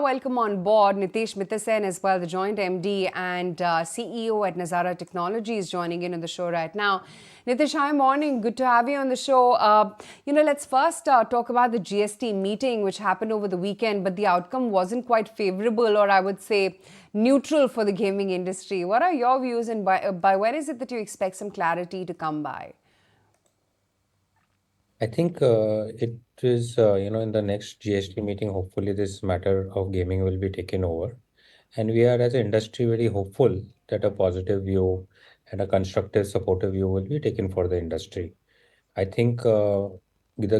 Welcome on board Nitesh Mittersen as well, the joint MD and CEO at Nazara Technologies, joining in on the show right now. Nitesh, hi, morning. Good to have you on the show. Let's first talk about the GST meeting, which happened over the weekend, but the outcome wasn't quite favorable, or I would say neutral for the gaming industry. What are your views, and by when is it that you expect some clarity to come by? I think it is, in the next GST meeting, hopefully this matter of gaming will be taken over. And we are, as an industry, very hopeful that a positive view and a constructive, supportive view will be taken for the industry. I think the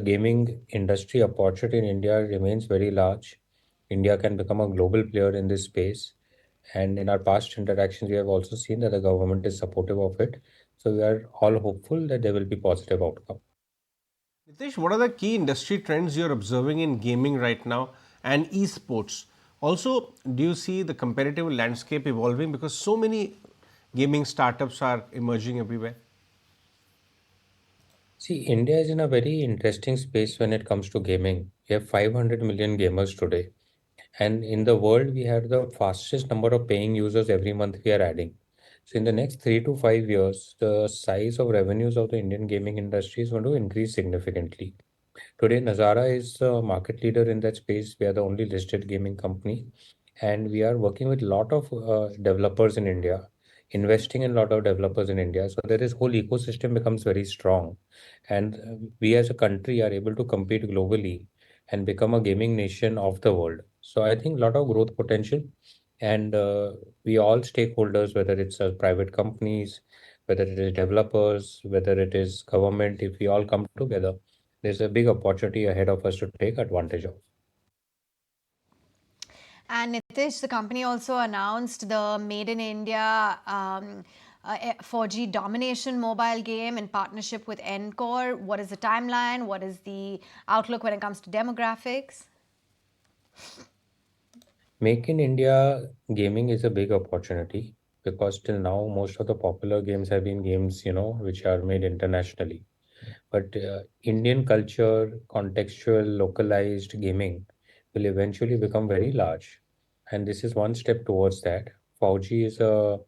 gaming industry opportunity in India remains very large. India can become a global player in this space. And in our past interactions, we have also seen that the government is supportive of it. So we are all hopeful that there will be positive outcome. Nitesh, what are the key industry trends you're observing in gaming right now and esports? Also, do you see the competitive landscape evolving because so many gaming startups are emerging everywhere? See, India is in a very interesting space when it comes to gaming. We have 500 million gamers today. And in the world, we have the fastest number of paying users every month we are adding. So in the next 3 to 5 years, the size of revenues of the Indian gaming industry is going to increase significantly. Today, Nazara is a market leader in that space. We are the only listed gaming company, and we are working with a lot of developers in India, investing in a lot of developers in India. So that this whole ecosystem becomes very strong, and we as a country are able to compete globally and become a gaming nation of the world. So I think a lot of growth potential, and we all stakeholders, whether it's private companies, whether it is developers, whether it is government, if we all come together, there's a big opportunity ahead of us to take advantage of. And Nitish, the company also announced the Made in India 4G domination mobile game in partnership with Encore. What is the timeline? What is the outlook when it comes to demographics? Make in India gaming is a big opportunity because till now most of the popular games have been games, which are made internationally. But Indian culture, contextual, localized gaming will eventually become very large. And this is one step towards that. 4G is a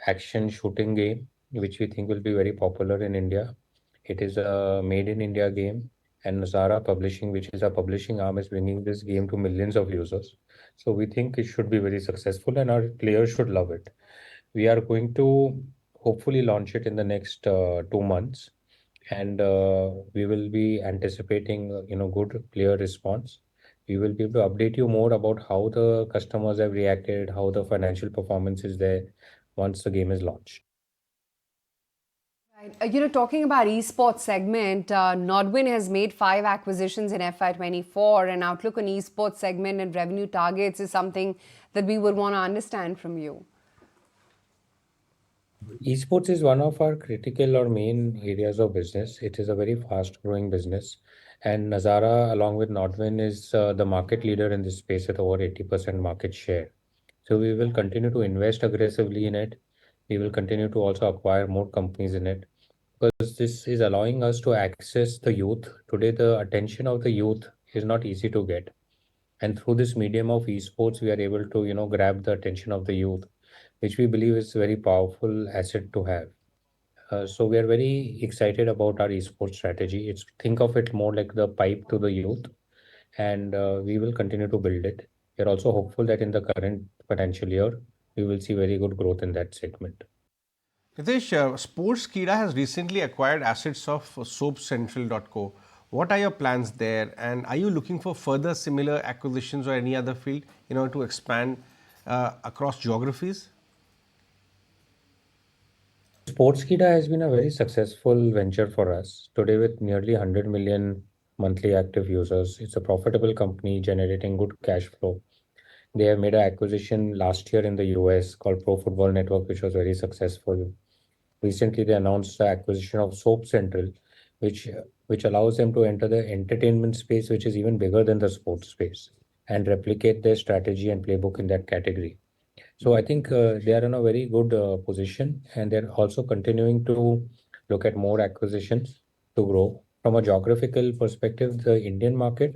action shooting game, which we think will be very popular in India. It is a made in India game, and Nazara Publishing, which is a publishing arm, is bringing this game to millions of users. So we think it should be very successful, and our players should love it. We are going to hopefully launch it in the next 2 months, and we will be anticipating, good player response. We will be able to update you more about how the customers have reacted, how the financial performance is there once the game is launched. Right. Talking about esports segment, Nodwin has made 5 acquisitions in FY24, and outlook on esports segment and revenue targets is something that we would want to understand from you. Esports is one of our critical or main areas of business. It is a very fast growing business. And Nazara, along with Nodwin, is the market leader in this space with over 80% market share. So we will continue to invest aggressively in it. We will continue to also acquire more companies in it because this is allowing us to access the youth. Today, the attention of the youth is not easy to get. And through this medium of esports, we are able to, grab the attention of the youth, which we believe is a very powerful asset to have. So we are very excited about our esports strategy. It's think of it more like the pipe to the youth, and we will continue to build it. We are also hopeful that in the current financial year, we will see very good growth in that segment. Nitish, Sportskeeda has recently acquired assets of soapcentral.co. What are your plans there, and are you looking for further similar acquisitions or any other field in order to expand across geographies? Sportskeeda has been a very successful venture for us. Today, with nearly 100 million monthly active users, it's a profitable company generating good cash flow. They have made an acquisition last year in the US called Pro Football Network, which was very successful. Recently, they announced the acquisition of Soap Central, which allows them to enter the entertainment space, which is even bigger than the sports space, and replicate their strategy and playbook in that category. So I think they are in a very good position, and they're also continuing to look at more acquisitions to grow. From a geographical perspective, the Indian market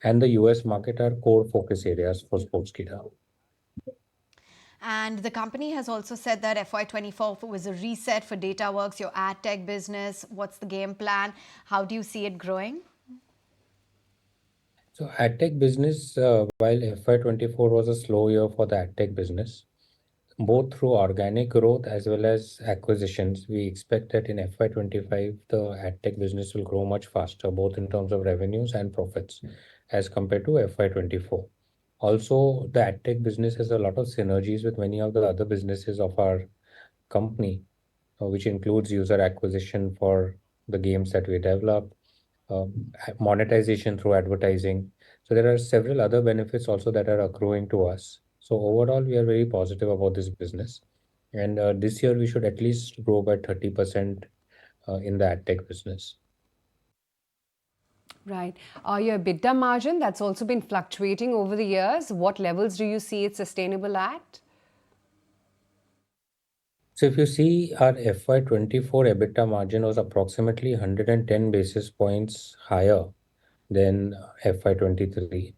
and the US market are core focus areas for Sportskeeda. And the company has also said that FY24 was a reset for DataWorks, your ad tech business. What's the game plan? How do you see it growing? So AdTech business, while FY24 was a slow year for the AdTech business, both through organic growth as well as acquisitions, we expect that in FY25, the AdTech business will grow much faster, both in terms of revenues and profits as compared to FY24. Also, the AdTech business has a lot of synergies with many of the other businesses of our company, which includes user acquisition for the games that we develop, monetization through advertising. So there are several other benefits also that are accruing to us. So overall, we are very positive about this business. And this year, we should at least grow by 30% in the ad tech business. Right. Your EBITDA margin, that's also been fluctuating over the years. What levels do you see it sustainable at? So if you see our FY24 EBITDA margin was approximately 110 basis points higher than FY23.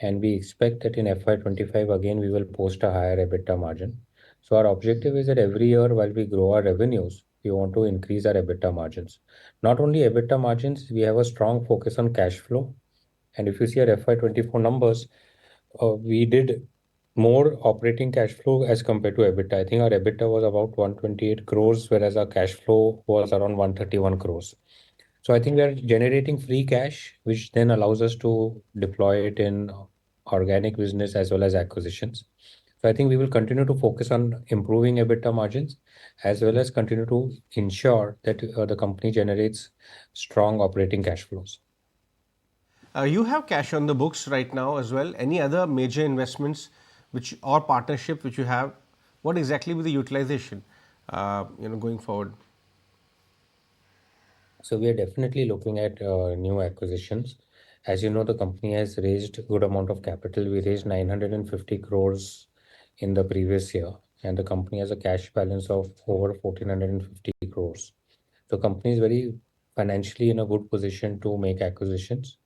And we expect that in FY25 again we will post a higher EBITDA margin. So our objective is that every year while we grow our revenues, we want to increase our EBITDA margins. Not only EBITDA margins, we have a strong focus on cash flow. And if you see our FY24 numbers, we did more operating cash flow as compared to EBITDA. I think our EBITDA was about 128 crores, whereas our cash flow was around 131 crores. So I think we are generating free cash, which then allows us to deploy it in organic business as well as acquisitions. So I think we will continue to focus on improving EBITDA margins as well as continue to ensure that the company generates strong operating cash flows. You have cash on the books right now as well. Any other major investments or partnership which you have? What exactly will the utilization going forward? So we are definitely looking at new acquisitions. As you know, the company has raised a good amount of capital. We raised 950 crores in the previous year, and the company has a cash balance of over 1450 crores. So company is very financially in a good position to make acquisitions.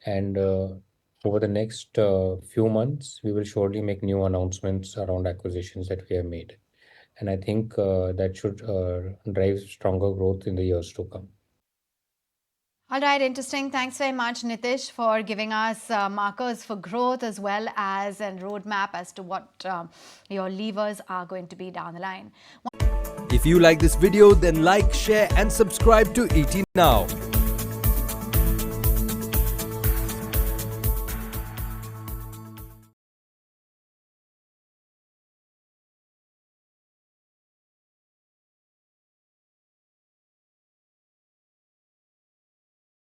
And over the next few months, we will surely make new announcements around acquisitions that we have made. And I think that should drive stronger growth in the years to come. All right, interesting. Thanks very much, Nitish, for giving us markers for growth as well as a roadmap as to what your levers are going to be down the line. If you like this video, then like, share and subscribe to ET Now.